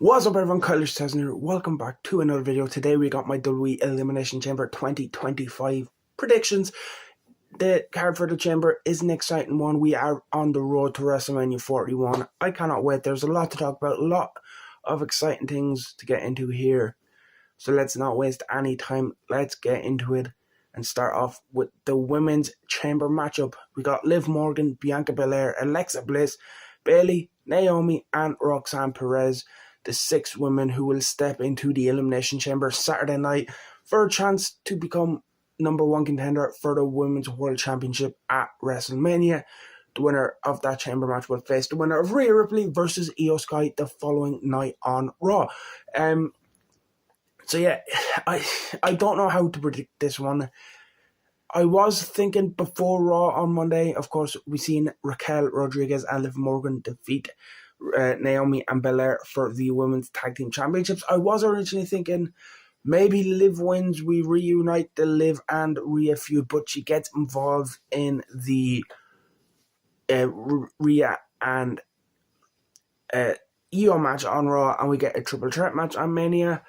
What's up everyone, Kyle here. Welcome back to another video. Today we got my WWE Elimination Chamber 2025 predictions. The card for the Chamber is an exciting one. We are on the road to WrestleMania 41. I cannot wait. There's a lot to talk about, a lot of exciting things to get into here. So let's not waste any time. Let's get into it and start off with the Women's Chamber matchup. We got Liv Morgan, Bianca Belair, Alexa Bliss, Bayley, Naomi and Roxanne Perez. The 6 women who will step into the Elimination Chamber Saturday night for a chance to become #1 contender for the Women's World Championship at WrestleMania. The winner of that chamber match will face the winner of Rhea Ripley versus Io Sky the following night on Raw. So yeah, I don't know how to predict this one. I was thinking before Raw on Monday, of course, we seen Raquel Rodriguez and Liv Morgan defeat Naomi and Belair for the Women's Tag Team Championships. I was originally thinking maybe Liv wins, we reunite the Liv and Rhea feud, but she gets involved in the Rhea and Io match on Raw, and we get a triple threat match on Mania.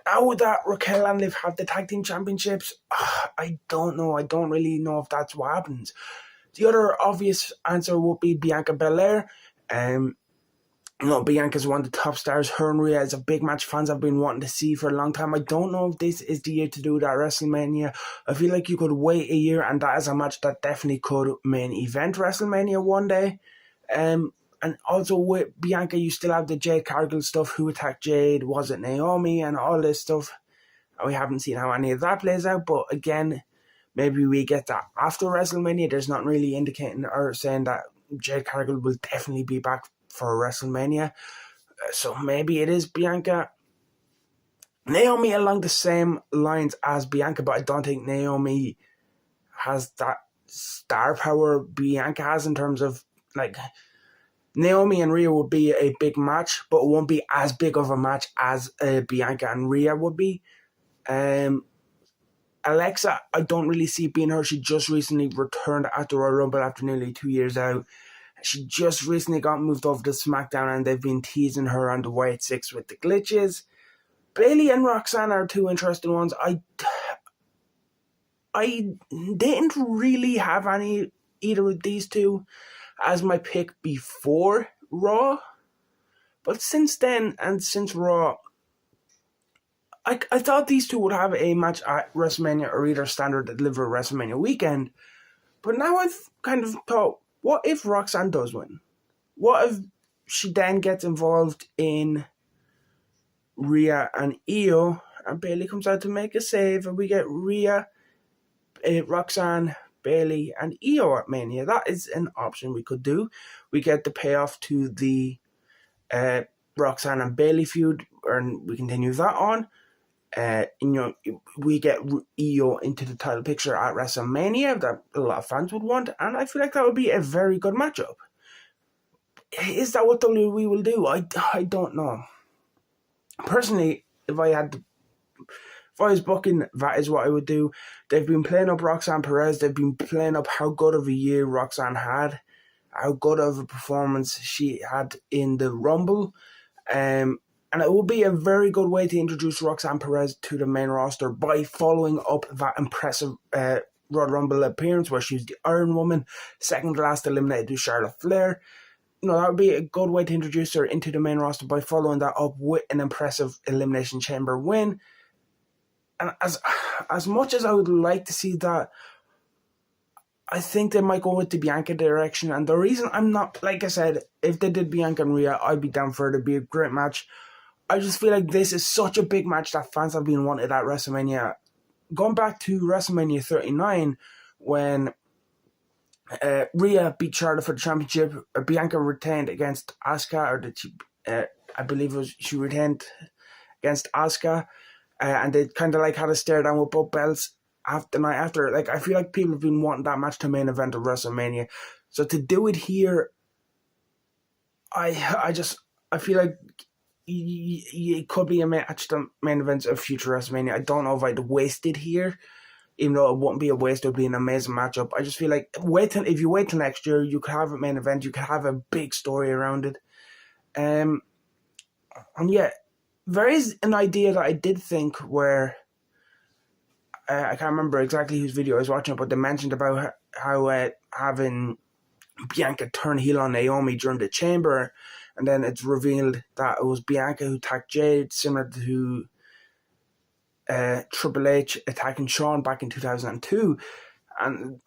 How that Raquel and Liv have the Tag Team Championships, I don't know. I don't really know if that's what happens. The other obvious answer would be Bianca Belair. Bianca's one of the top stars. Her and Rhea is a big match fans have been wanting to see for a long time. I don't know if this is the year to do that WrestleMania. I feel like you could wait a year, and that is a match that definitely could main event WrestleMania one day. And also with Bianca, you still have the Jade Cargill stuff. Who attacked Jade? Was it Naomi? And all this stuff. We haven't seen how any of that plays out. But again, maybe we get that after WrestleMania. There's not really indicating or saying that Jade Cargill will definitely be back for WrestleMania. So maybe it is Bianca. Naomi along the same lines as Bianca, but I don't think Naomi has that star power Bianca has in terms of, like, Naomi and Rhea would be a big match, but it won't be as big of a match as Bianca and Rhea would be. Alexa, I don't really see being her. She just recently returned at the Royal Rumble after nearly 2 years out. She just recently got moved over to SmackDown, and they've been teasing her on the White Six with the glitches. Bayley and Roxanne are 2 interesting ones. I didn't really have either of these 2 as my pick before Raw. But since then, and since Raw, I thought these 2 would have a match at WrestleMania or either standard deliver WrestleMania weekend. But now I've kind of thought, what if Roxanne does win? What if she then gets involved in Rhea and Io, and Bayley comes out to make a save, and we get Rhea, Roxanne, Bayley, and Io at Mania? That is an option we could do. We get the payoff to the Roxanne and Bayley feud, and we continue that on. We get Io into the title picture at WrestleMania that a lot of fans would want, and I feel like that would be a very good matchup. Is that what WWE will do? I don't know. Personally, if I was booking, that is what I would do. They've been playing up Roxanne Perez. They've been playing up how good of a year Roxanne had, how good of a performance she had in the Rumble. And it will be a very good way to introduce Roxanne Perez to the main roster by following up that impressive Royal Rumble appearance where she was the Iron Woman, second to last eliminated to Charlotte Flair. That would be a good way to introduce her into the main roster by following that up with an impressive Elimination Chamber win. And as much as I would like to see that, I think they might go with the Bianca direction. And the reason I'm not, like I said, if they did Bianca and Rhea, I'd be down for it. It'd be a great match. I just feel like this is such a big match that fans have been wanted at WrestleMania. Going back to WrestleMania 39, when Rhea beat Charlotte for the championship, Bianca retained against Asuka, I believe she retained against Asuka, and they kind of like had a stare down with both belts after the night after. Like, I feel like people have been wanting that match to main event of WrestleMania. So to do it here, I feel like it could be a match to main events of future WrestleMania. I don't know if I'd waste it here, even though it wouldn't be a waste. It would be an amazing matchup. I just feel like if you wait till next year, you could have a main event. You could have a big story around it. And yeah, there is an idea that I did think where I can't remember exactly whose video I was watching, but they mentioned about how having Bianca turn heel on Naomi during the Chamber, and then it's revealed that it was Bianca who attacked Jade, similar to Triple H attacking Shawn back in 2002. And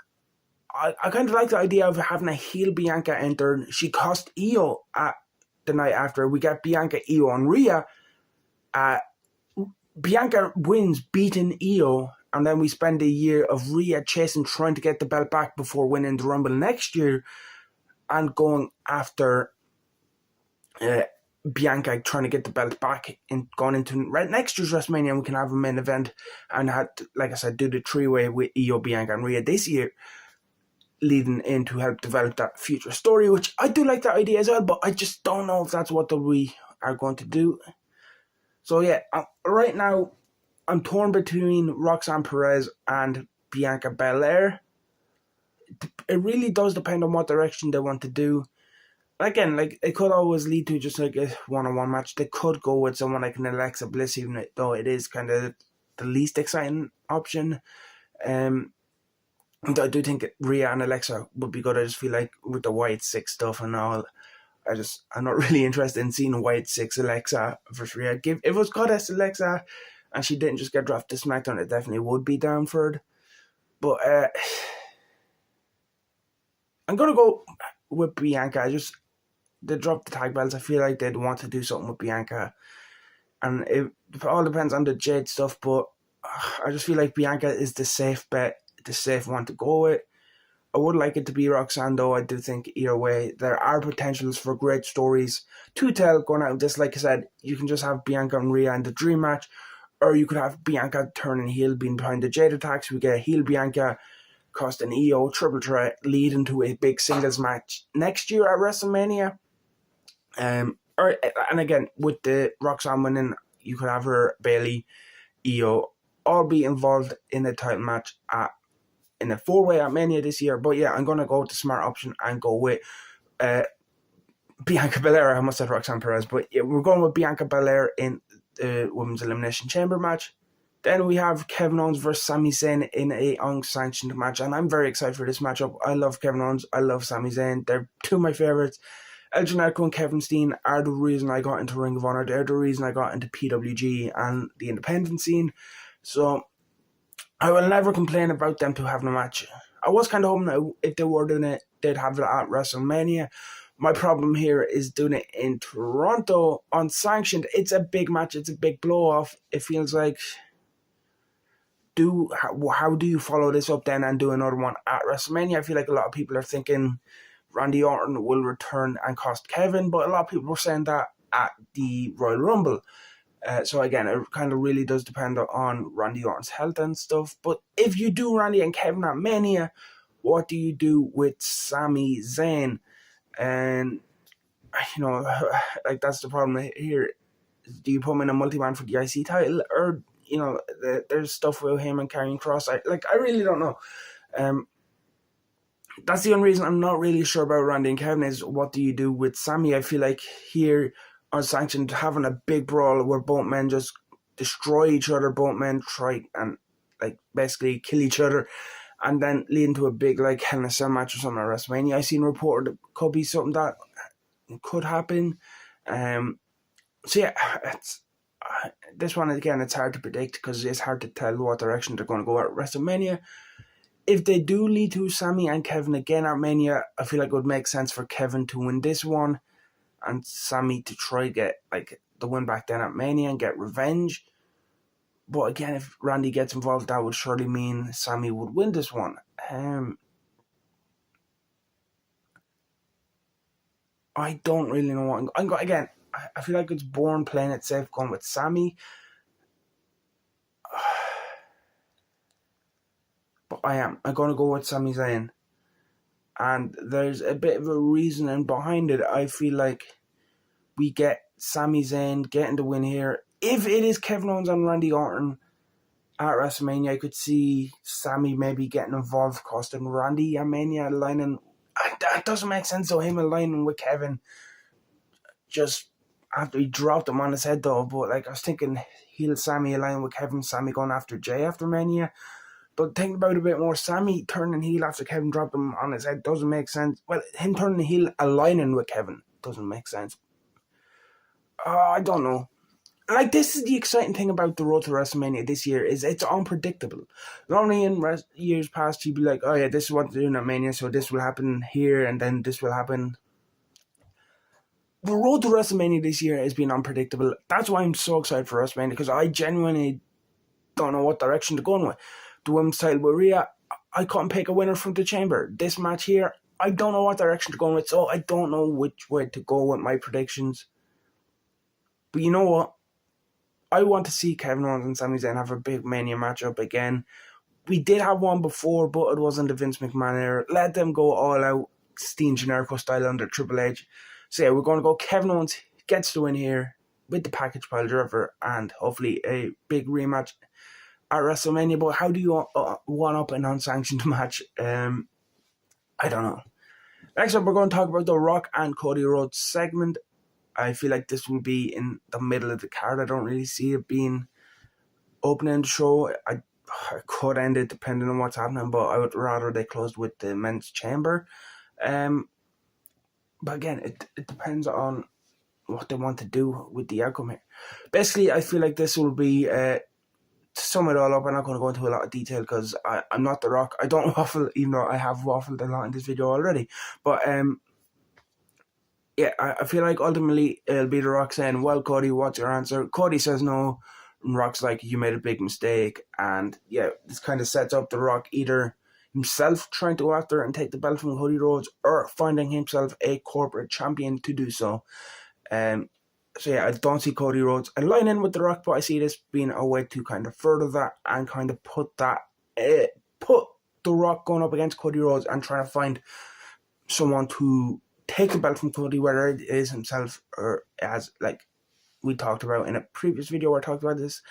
I kind of like the idea of having a heel Bianca enter. She cost Io at the night after. We get Bianca, Io, and Rhea. Bianca wins, beating Io, and then we spend a year of Rhea chasing, trying to get the belt back before winning the Rumble next year, and going after Bianca trying to get the belt back and going into next year's WrestleMania, and we can have a main event and had, like I said, do the three-way with Io, Bianca, and Rhea this year, leading in to help develop that future story, which I do like that idea as well, but I just don't know if that's what we are going to do. So yeah, right now I'm torn between Roxanne Perez and Bianca Belair. It really does depend on what direction they want to do. Again, like, it could always lead to just like a one-on-one match. They could go with someone like an Alexa Bliss, even though it is kind of the least exciting option. I do think Rhea and Alexa would be good. I just feel like with the White Six stuff and all, I'm not really interested in seeing White Six Alexa versus Rhea. If it was Goddess Alexa and she didn't just get dropped to SmackDown, it definitely would be down for it. But I'm going to go with Bianca. They dropped the tag belts. I feel like they'd want to do something with Bianca. And it all depends on the Jade stuff, but I just feel like Bianca is the safe bet, the safe one to go with. I would like it to be Roxanne, though. I do think either way, there are potentials for great stories to tell going out of this. Like I said, you can just have Bianca and Rhea in the dream match, or you could have Bianca turning heel, being behind the Jade attacks. We get a heel Bianca, costing Io, triple threat, leading to a big singles match next year at WrestleMania. And again, with the Roxanne winning, you could have her, Bayley, Io, all be involved in a title match in a four-way at Mania this year. But yeah, I'm going to go with the smart option and go with Bianca Belair. I almost said Roxanne Perez, but yeah, we're going with Bianca Belair in the Women's Elimination Chamber match. Then we have Kevin Owens versus Sami Zayn in a unsanctioned match, and I'm very excited for this matchup. I love Kevin Owens. I love Sami Zayn. They're two of my favorites. El Generico and Kevin Steen are the reason I got into Ring of Honor. They're the reason I got into PWG and the independent scene. So I will never complain about them to having a match. I was kind of hoping that if they were doing it, they'd have it at WrestleMania. My problem here is doing it in Toronto unsanctioned. It's a big match. It's a big blow-off. It feels like, how do you follow this up then and do another one at WrestleMania? I feel like a lot of people are thinking Randy Orton will return and cost Kevin, but a lot of people were saying that at the Royal Rumble. So again, it kind of really does depend on Randy Orton's health and stuff. But if you do Randy and Kevin at Mania, what do you do with Sami Zayn? And, like, that's the problem here. Do you put him in a multi-man for the IC title? Or, there's stuff with him and Karrion Kross. I really don't know. That's the only reason I'm not really sure about Randy and Kevin is what do you do with Sami? I feel like here, unsanctioned, having a big brawl where both men just destroy each other, both men try and basically kill each other, and then leading to a big Hell in a Cell match or something at WrestleMania. I seen reported it could be something that could happen. So yeah, this one again, it's hard to predict because it's hard to tell what direction they're going to go at WrestleMania. If they do lead to Sami and Kevin again at Mania, I feel like it would make sense for Kevin to win this one and Sami to try get the win back then at Mania and get revenge. But again, if Randy gets involved, that would surely mean Sami would win this one. I don't really know what I'm going. Again, I feel like it's born playing it safe, going with Sami. But I'm going to go with Sami Zayn. And there's a bit of a reasoning behind it. I feel like we get Sami Zayn getting the win here. If it is Kevin Owens and Randy Orton at WrestleMania, I could see Sami maybe getting involved, costing Randy at Mania, aligning. That doesn't make sense, though, him aligning with Kevin. Just, after he dropped him on his head though. But like I was thinking, heel Sami aligning with Kevin, Sami going after Jay after Mania. But thinking about it a bit more, Sami turning heel after Kevin dropped him on his head doesn't make sense. Well, him turning heel aligning with Kevin doesn't make sense. I don't know. Like, this is the exciting thing about the road to WrestleMania this year, is it's unpredictable. Normally in years past, you'd be like, oh yeah, this is what they're doing at Mania, so this will happen here, and then this will happen. The road to WrestleMania this year has been unpredictable. That's why I'm so excited for WrestleMania, because I genuinely don't know what direction they're going with. The women's title with Rhea, I couldn't pick a winner from the chamber. This match here, I don't know what direction they're going with, so I don't know which way to go with my predictions. But you know what? I want to see Kevin Owens and Sami Zayn have a big Mania matchup again. We did have one before, but it wasn't the Vince McMahon era. Let them go all out, Steen Generico style under Triple H. So yeah, we're going to go Kevin Owens gets the win here with the package pile driver and hopefully a big rematch at WrestleMania. But how do you one up an unsanctioned match? I don't know. Next up, we're going to talk about the Rock and Cody Rhodes segment. I feel like this will be in the middle of the card. I don't really see it being opening the show. I could end it depending on what's happening, but I would rather they closed with the men's chamber. But again, it depends on what they want to do with the outcome here. Basically, I feel like this will be, to sum it all up, I'm not going to go into a lot of detail because I'm not The Rock. I don't waffle, even though I have waffled a lot in this video already. But yeah, I feel like ultimately it'll be The Rock saying, well, Cody, what's your answer? Cody says no, and Rock's like, you made a big mistake. And yeah, this kind of sets up The Rock either himself trying to go after and take the belt from Cody Rhodes or finding himself a corporate champion to do so. So yeah, I don't see Cody Rhodes aligning with The Rock, but I see this being a way to kind of further that and kind of put The Rock going up against Cody Rhodes and trying to find someone to take the belt from Cody, whether it is himself or as, like we talked about in a previous video where I talked about this,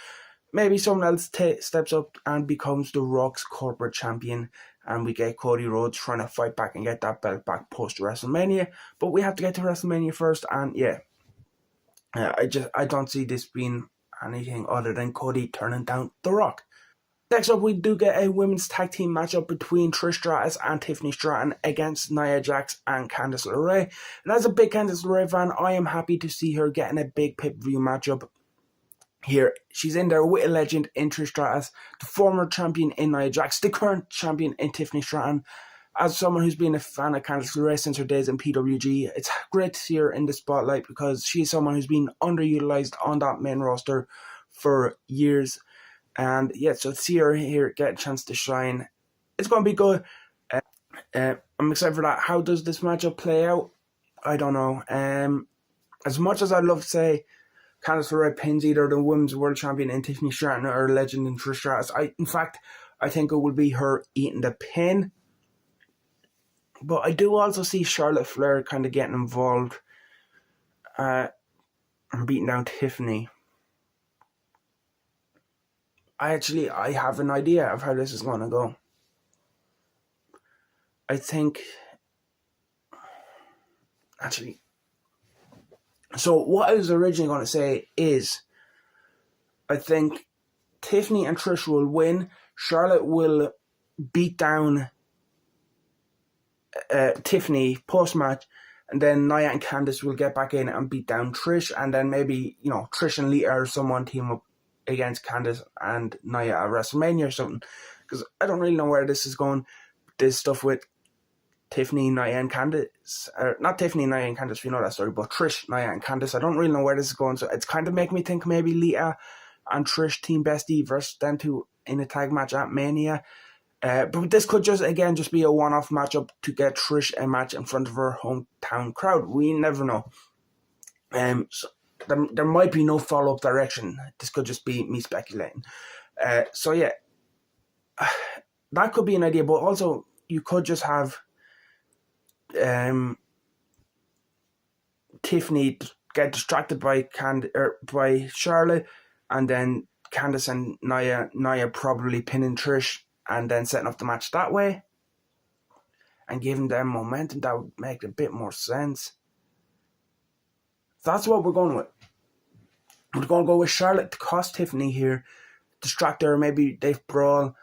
maybe someone else steps up and becomes The Rock's corporate champion, and we get Cody Rhodes trying to fight back and get that belt back post WrestleMania. But we have to get to WrestleMania first, and yeah, I don't see this being anything other than Cody turning down The Rock. Next up, we do get a women's tag team matchup between Trish Stratus and Tiffany Stratton against Nia Jax and Candice LeRae. And as a big Candice LeRae fan, I am happy to see her getting a big pay-per-view matchup here. She's in there with a legend in Trish Stratus, the former champion in Nia Jax, the current champion in Tiffany Stratton. As someone who's been a fan of Candice LeRae since her days in PWG, it's great to see her in the spotlight because she's someone who's been underutilized on that main roster for years. And yeah, so to see her here get a chance to shine, it's going to be good. I'm excited for that. How does this matchup play out? I don't know. As much as I'd love to say Candice LeRae pins either the Women's World Champion in Tiffany Stratton or legend in Trish Stratus, I think it will be her eating the pin. But I do also see Charlotte Flair kind of getting involved and beating down Tiffany. I have an idea of how this is going to go. I think, so what I was originally going to say is, I think Tiffany and Trish will win. Charlotte will beat down Tiffany post-match, and then Nia and Candice will get back in and beat down Trish, and then maybe, Trish and Lita or someone team up against Candice and Nia at WrestleMania or something, because I don't really know where this is going. This stuff with Tiffany, Nia and Candice, not Tiffany, Nia and Candice, you know that story, but Trish, Nia and Candice, I don't really know where this is going, so it's kind of making me think maybe Lita and Trish team bestie versus them two in a tag match at Mania. But this could just be a one-off matchup to get Trish a match in front of her hometown crowd. We never know. So there might be no follow-up direction. This could just be me speculating. So yeah, that could be an idea. But also, you could just have Tiffany get distracted by Charlotte, and then Candice and Nia probably pinning Trish, and then setting up the match that way, and giving them momentum. That would make a bit more sense. That's what we're going with. We're going to go with Charlotte to cost Tiffany here. Distract her, maybe they brawl.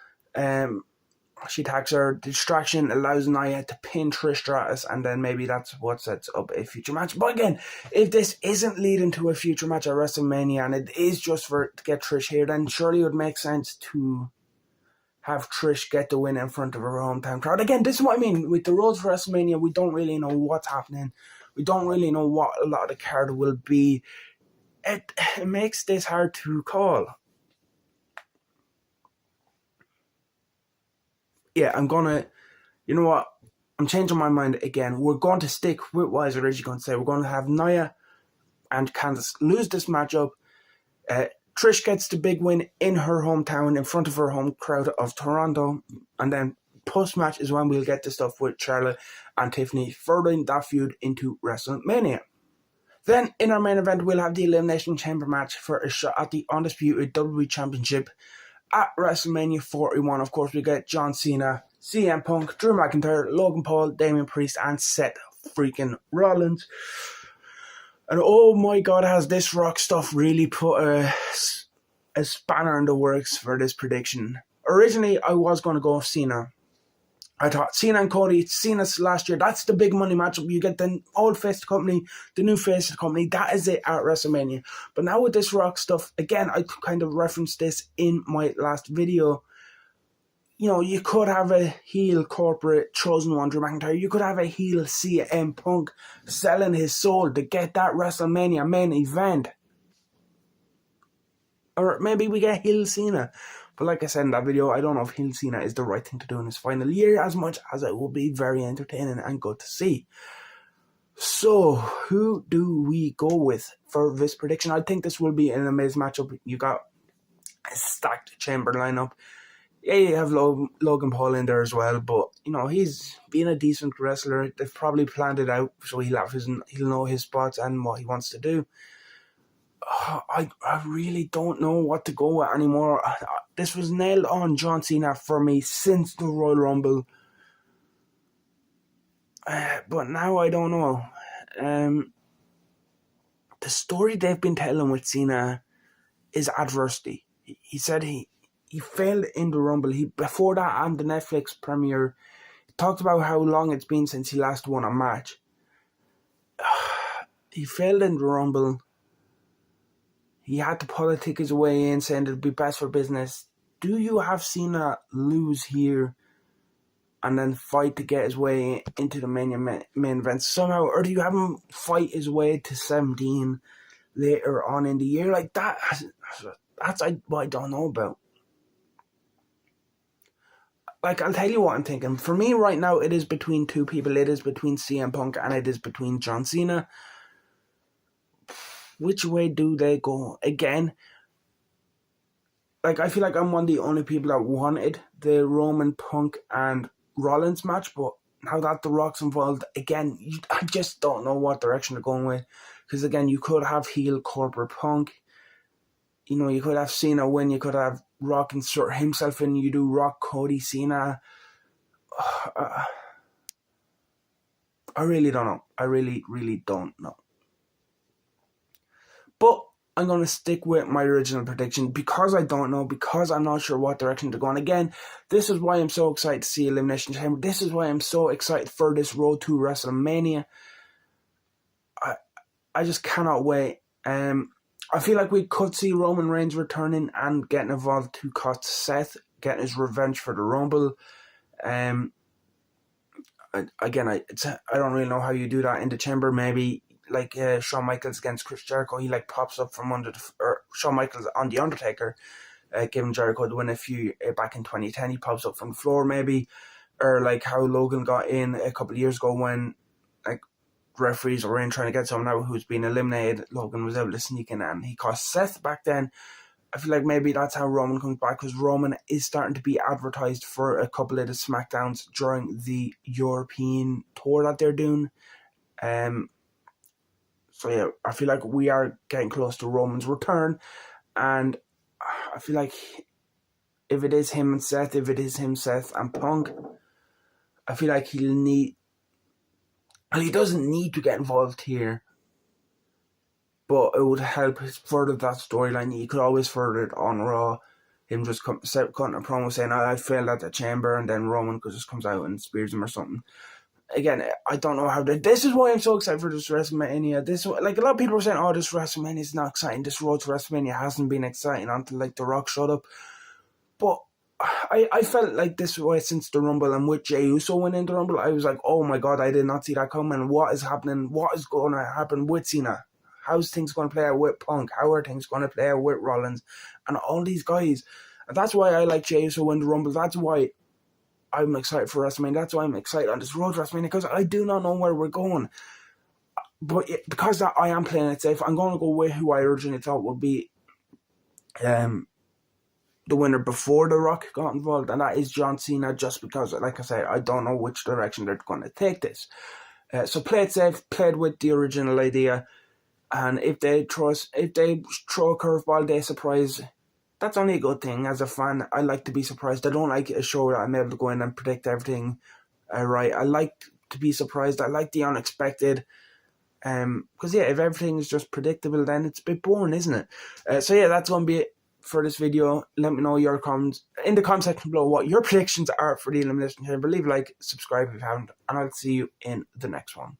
She attacks her. Distraction allows Nia to pin Trish Stratus, and then maybe that's what sets up a future match. But again, if this isn't leading to a future match at WrestleMania and it is just to get Trish here, then surely it would make sense to have Trish get the win in front of her hometown crowd. Again, this is what I mean. With the road for WrestleMania, we don't really know what's happening. We don't really know what a lot of the card will be. It makes this hard to call. Yeah, you know what? I'm changing my mind again. We're going to stick with what I was originally going to say. We're going to have Nia and Candice lose this matchup. Trish gets the big win in her hometown in front of her home crowd of Toronto. And then post-match is when we'll get the stuff with Charlotte and Tiffany, furthering that feud into WrestleMania. Then, in our main event, we'll have the Elimination Chamber match for a shot at the undisputed WWE Championship at WrestleMania 41. Of course, we get John Cena, CM Punk, Drew McIntyre, Logan Paul, Damian Priest, and Seth freaking Rollins. And oh my god, has this Rock stuff really put a spanner in the works for this prediction. Originally, I was going to go with Cena. I thought Cena and Cody, Cena's last year, that's the big money matchup. You get the old face of the company, the new face of the company. That is it at WrestleMania. But now with this Rock stuff, again, I kind of referenced this in my last video. You know, you could have a heel corporate chosen one, Drew McIntyre. You could have a heel CM Punk selling his soul to get that WrestleMania main event. Or maybe we get heel Cena. But like I said in that video, I don't know if heel Cena is the right thing to do in his final year, as much as it will be very entertaining and good to see. So, who do we go with for this prediction? I think this will be an amazing matchup. You got a stacked chamber lineup. Yeah, you have Logan Paul in there as well, but you know he's being a decent wrestler. They've probably planned it out, so he'll know his spots and what he wants to do. I really don't know what to go with anymore. This was nailed on John Cena for me since the Royal Rumble, but now I don't know. The story they've been telling with Cena is adversity. He said he failed in the Rumble. Before that, and the Netflix premiere, he talked about how long it's been since he last won a match. He failed in the Rumble. He had to politic his way in, saying it'd be best for business. Do you have Cena lose here and then fight to get his way into the main event somehow? Or do you have him fight his way to 17 later on in the year? Like that, that's what I don't know about. Like, I'll tell you what I'm thinking. For me right now, it is between two people. It is between CM Punk and it is between John Cena. Which way do they go? Again, like, I feel like I'm one of the only people that wanted the Roman, Punk, and Rollins match, but now that The Rock's involved, again, I just don't know what direction they're going with. Because, again, you could have heel corporate Punk. You know, you could have Cena win. You could have Rock insert himself in. You do Rock, Cody, Cena. I really don't know. I really, really don't know. But I'm going to stick with my original prediction because I don't know, because I'm not sure what direction they're going. Again, this is why I'm so excited to see Elimination Chamber. This is why I'm so excited for this road to WrestleMania. I just cannot wait. I feel like we could see Roman Reigns returning and getting involved to cost Seth, getting his revenge for the Rumble. Again, I don't really know how you do that in the chamber. Maybe like Shawn Michaels against Chris Jericho, he like pops up from under or Shawn Michaels on The Undertaker, giving Jericho the win back in 2010. He pops up from the floor maybe, or like how Logan got in a couple of years ago when like referees were in trying to get someone out who's been eliminated. Logan was able to sneak in and he cost Seth back then. I feel like maybe that's how Roman comes back, because Roman is starting to be advertised for a couple of the SmackDowns during the European tour that they're doing. So yeah, I feel like we are getting close to Roman's return, and I feel like if it is him and Seth, if it is him, Seth and Punk, I feel like he doesn't need to get involved here. but it would help further that storyline. You could always further it on Raw. Him just cutting a promo saying, I failed at the chamber, and then Roman just comes out and spears him or something. Again, I don't know how this is why I'm so excited for this WrestleMania. This, like, a lot of people are saying, oh, this WrestleMania is not exciting. This road to WrestleMania hasn't been exciting until, like, The Rock showed up. But I felt like this way since the Rumble, and with Jey Uso winning the Rumble, I was like, oh my God, I did not see that coming. What is happening? What is going to happen with Cena? How's things going to play out with Punk? How are things going to play out with Rollins? And all these guys. And that's why I like Jey Uso win the Rumble. That's why I'm excited for WrestleMania. That's why I'm excited on this road to WrestleMania, because I do not know where we're going. But because that I am playing it safe, I'm going to go with who I originally thought would be the winner before The Rock got involved, and that is John Cena, just because, like I said, I don't know which direction they're going to take this. So play it safe, play it with the original idea, and if they throw a curveball, they surprise. That's only a good thing. As a fan, I like to be surprised. I don't like a show that I'm able to go in and predict everything right. I like to be surprised. I like the unexpected. Because if everything is just predictable, then it's a bit boring, isn't it? So that's going to be it for this video. Let me know your comments in the comment section below what your predictions are for the Elimination Chamber. Leave a like, subscribe if you haven't, and I'll see you in the next one.